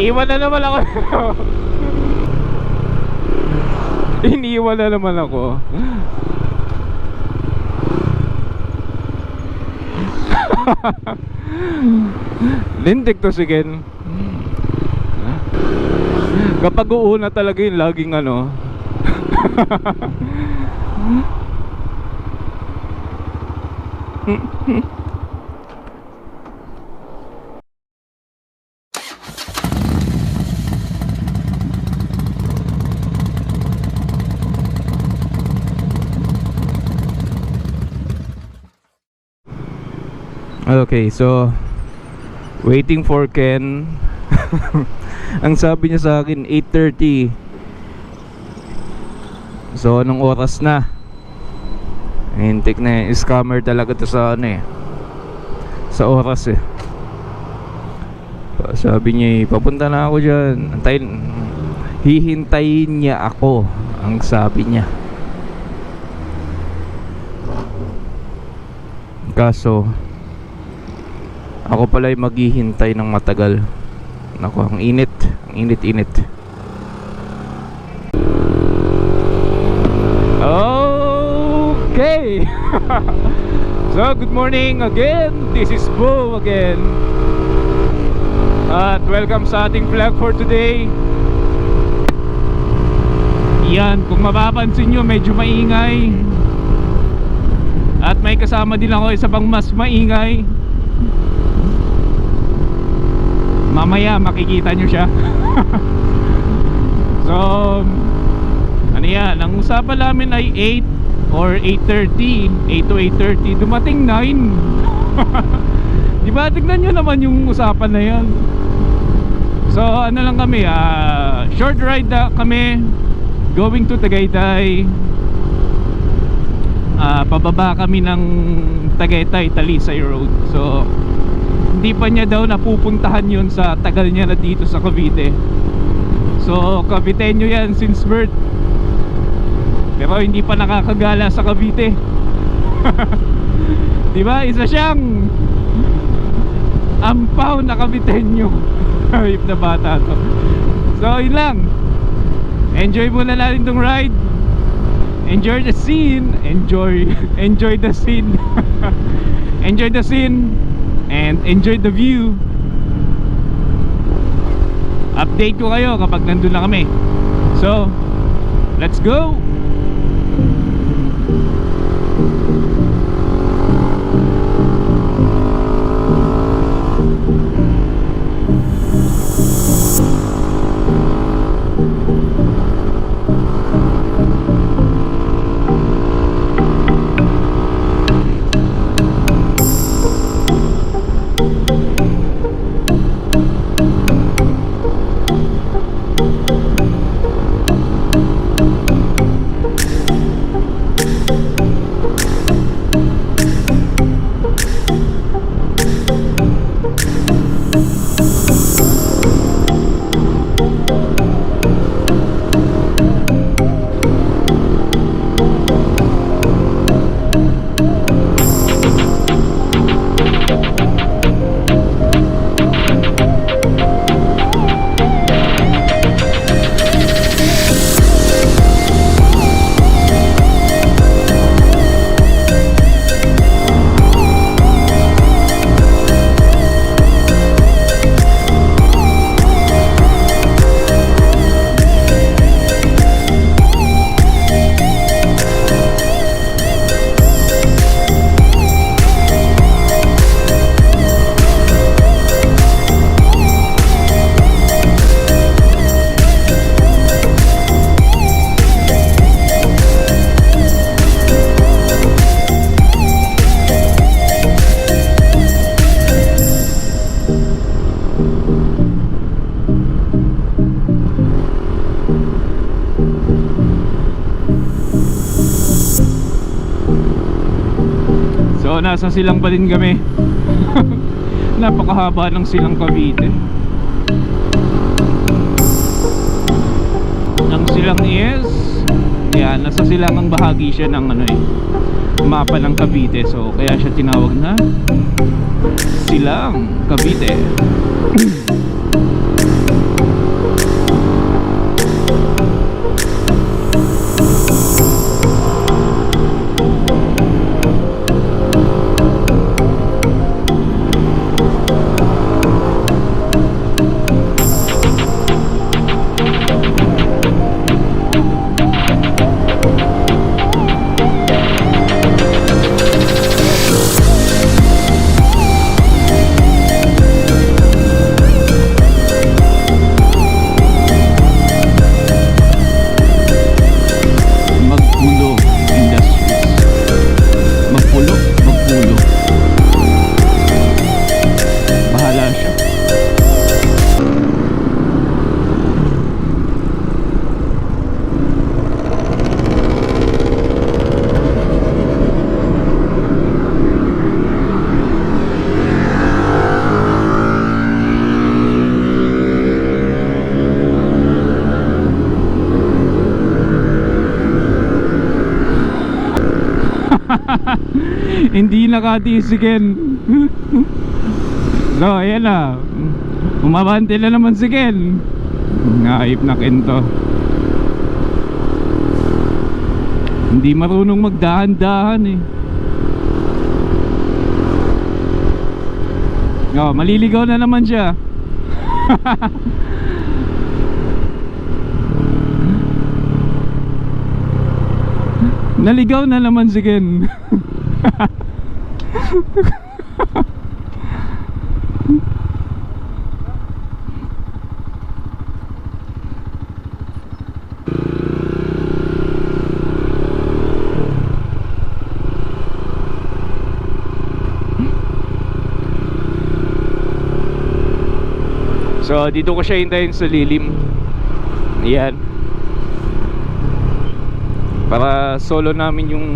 Iniwan na naman ako. Iniwan na naman ako. Lintik to si Ken. Kapag uuna talaga yung laging ano. Okay, so waiting for Ken. Ang sabi niya sa akin 8:30. So anong oras na? Hintik na eh. Scammer talaga to sa ano eh, sa oras eh. Sabi niya papunta na ako dyan. Antayin, hihintayin niya ako. Ang sabi niya. Kaso ako pala ay maghihintay ng matagal. Naku, ang init. Ang init-init. Okay. So, good morning again. This is Beau again. At welcome sa ating vlog for today. Yan, kung mapapansin nyo, medyo maingay. At may kasama din ako isa pang mas maingay. Mamaya makikita nyo siya. So ano yan, ang usapan namin ay 8 or 8:30, 8 to 8:30. Dumating 9. Diba, tignan nyo naman yung usapan na yan. So ano lang kami, short ride kami going to Tagaytay. Pababa kami ng Tagaytay Talisay Road. So hindi pa niya daw napupuntahan yun sa tagal niya na dito sa Cavite. So Caviteño yan since birth, pero hindi pa nakakagala sa Cavite. Diba, isa siyang ampaw na Caviteño. Hayop na bata to. So yun lang, enjoy muna natin tong ride. Enjoy the scene. Enjoy the scene. Enjoy the scene and enjoy the view. Update ko kayo kapag nandun na kami. So let's go. So nasa silang pa din kami. Napakahaba ng silang Cavite. Ang silang is yan, nasa silangang bahagi siya ng ano eh, mapa ng Cavite. So kaya siya tinawag na Silang Cavite. Hindi nakatisikin. So ayan na, umabante na naman si Ken. Naip na Ken to. Hindi marunong magdahan-dahan eh. Oh, maliligaw na naman siya. Naligaw na naman si Ken. So dito ko siya hintayin sa lilim. Ayan, para solo namin yung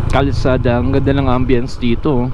kalsada. Ang ganda ng ambience dito.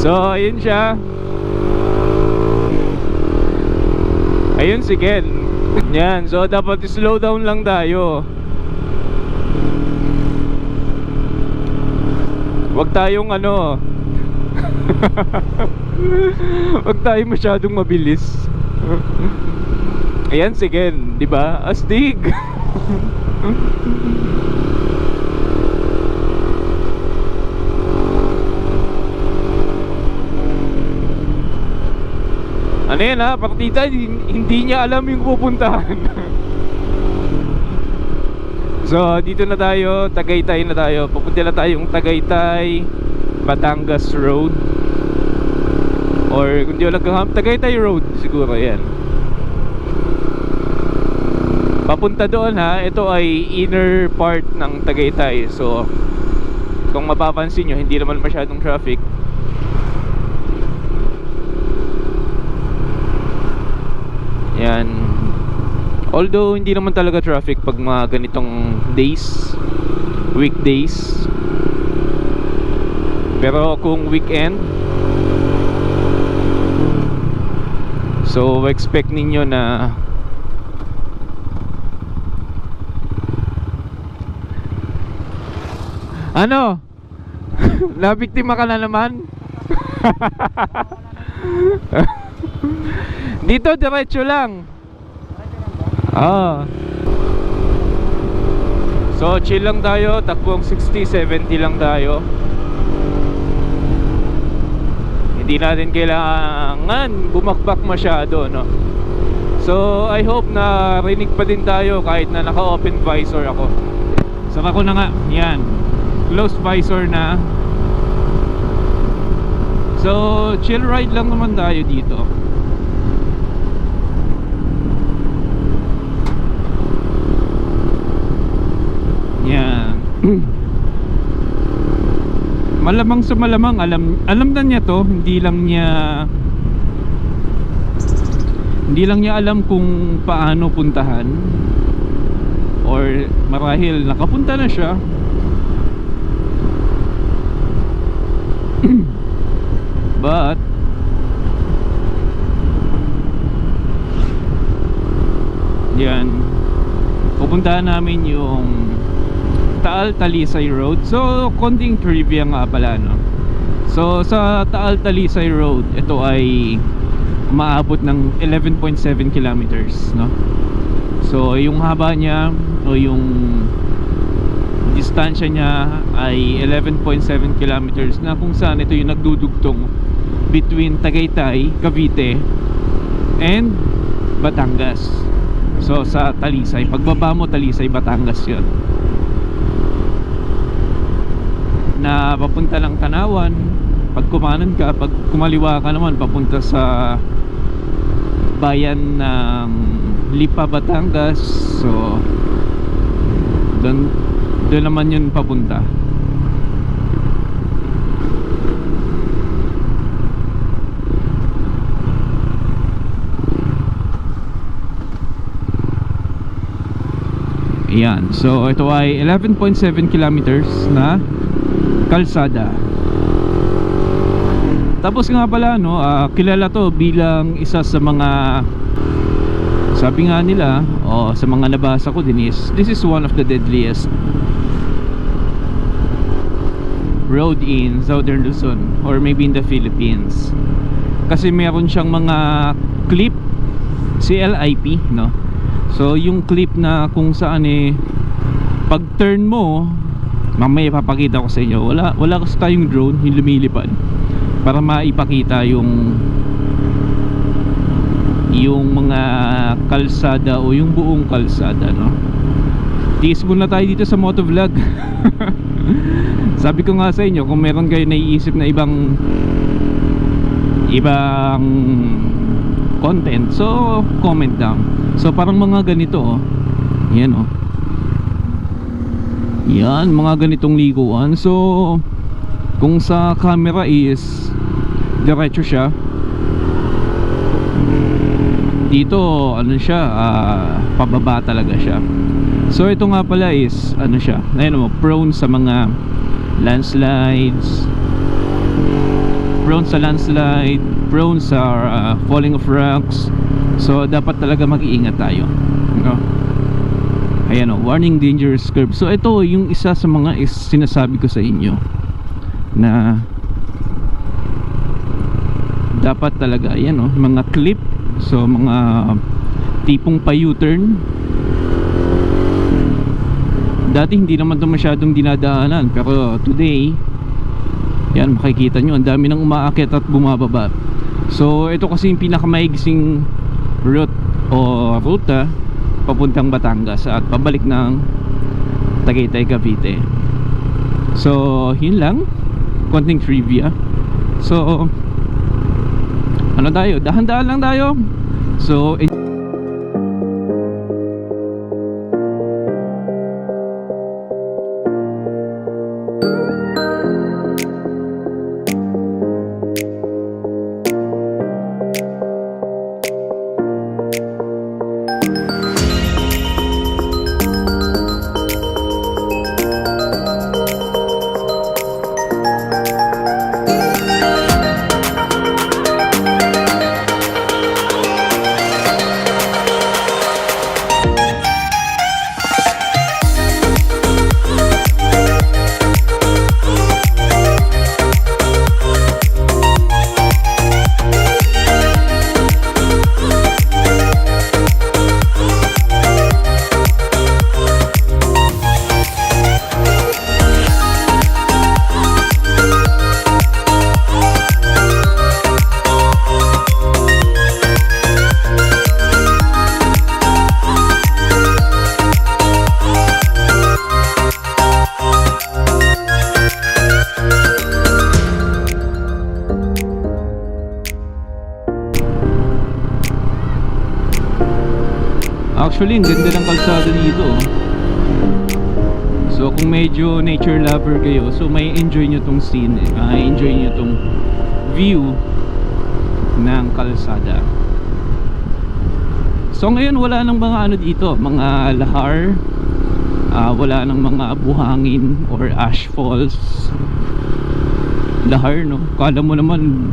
So ayun siya. Ayun si Ken. Yan, so dapat slow down lang tayo. Huwag tayong ano huwag tayong masyadong mabilis. Ayan si Ken, di ba? Astig. Ano yan ha, partita, hindi niya alam yung pupuntahan. So dito na tayo, Tagaytay na tayo. Pupunta na tayong Tagaytay Batangas Road, or kung di wala Tagaytay Road siguro yan. Papunta doon ha, ito ay inner part ng Tagaytay. So kung mapapansin nyo, hindi naman masyadong traffic. Yan. Although hindi naman talaga traffic pag mga ganitong days, weekdays. Pero kung weekend, so expect ninyo na ano? Nabiktima ka na naman? Dito diretso lang. So chill lang tayo, takbong 60-70 lang tayo. Hindi natin kailangan bumakbak masyado, no? So I hope na rinig pa din tayo kahit na naka-open visor ako. Saka ko na nga, yan, closed visor na. So chill ride lang naman tayo dito. Yan. Malamang sa malamang alam na niya to, hindi lang niya alam kung paano puntahan, or marahil nakapunta na siya. But yan, pupuntahan namin yung Taal Talisay Road. So konting trivia nga pala, no? So sa Taal Talisay Road, ito ay umaabot ng 11.7 kilometers, no? So yung haba niya o yung distansya niya ay 11.7 kilometers, na kung saan ito yung nagdudugtong between Tagaytay, Cavite and Batangas. So sa Talisay, pagbaba mo Talisay, Batangas yun, na papunta lang Tanawan. Pag kumanan ka, pag kumaliwa ka naman, papunta sa bayan ng Lipa, Batangas. So doon naman yun papunta. Ayan, so ito ay 11.7 kilometers na kalsada. Tapos nga pala no, kilala to bilang isa sa mga, sabi nga nila, sa mga nabasa ko din is, this is one of the deadliest road in Southern Luzon or maybe in the Philippines. Kasi meron siyang mga clip, CLIP, no? So yung clip na kung saan pag turn mo, mamaya papakita ko sa inyo. Wala kasi tayong drone, yung lumilipad, para maipakita yung mga kalsada o yung buong kalsada, no? Tiis muna tayo dito sa motovlog. Sabi ko nga sa inyo, kung meron kayo naiisip na ibang content, so comment down. So parang mga ganito, yan yan, mga ganitong likuan. So kung sa camera is diretso siya, dito ano siya, pababa talaga siya. So ito nga pala is ano siya, ayun mo, prone sa mga landslides, prone sa landslide, prone sa falling of rocks. So dapat talaga mag-iingat tayo, no? Ayan warning dangerous curve. So ito yung isa sa mga sinasabi ko sa inyo na dapat talaga, ayan mga clip. So mga tipong pa U-turn, dati hindi naman ito masyadong dinadaanan, pero today, yan, makikita nyo ang dami nang umaakyat at bumababa. So ito kasi yung pinakamaigsing route o ruta papuntang Batangas at pabalik ng Tagaytay, Cavite. So yun lang, konting trivia. So ano tayo, dahan-dahan lang tayo. So actually ang ganda ng kalsada dito. So kung medyo nature lover kayo, so may enjoy nyo tong scene, may enjoy nyo tong view ng kalsada. So ngayon wala nang mga ano dito, mga lahar, wala nang mga buhangin or ash falls. Lahar, no? Kala mo naman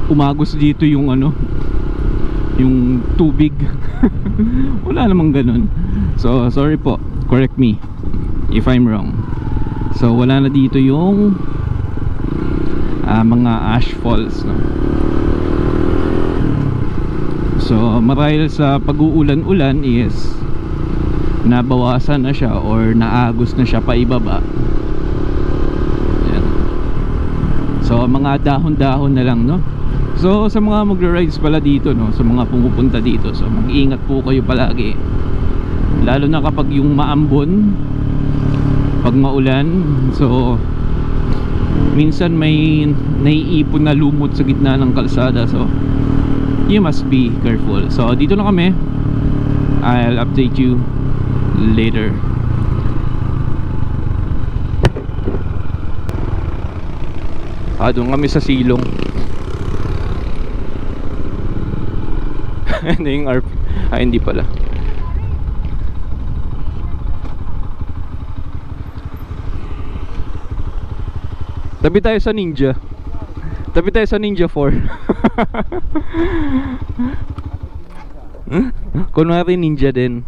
umagos dito yung yung tubig. Wala namang ganun. So sorry po, correct me if I'm wrong. So wala na dito yung mga ash falls, no? So marahil sa pag-uulan-ulan is nabawasan na siya or naagos na siya pa ibaba. Yan. So mga dahon-dahon na lang, no? So sa mga magra-rides pala dito, no, sa mga pumupunta dito, so mag-iingat po kayo palagi, lalo na kapag yung maambon, pag maulan. So minsan may naiipon na lumot sa gitna ng kalsada, so you must be careful. So dito na kami, I'll update you later. Doon kami sa silong. Ano yung RP? Hindi pala. Tabi tayo sa Ninja. Tabi tayo sa Ninja 4. Kunwari ninja din.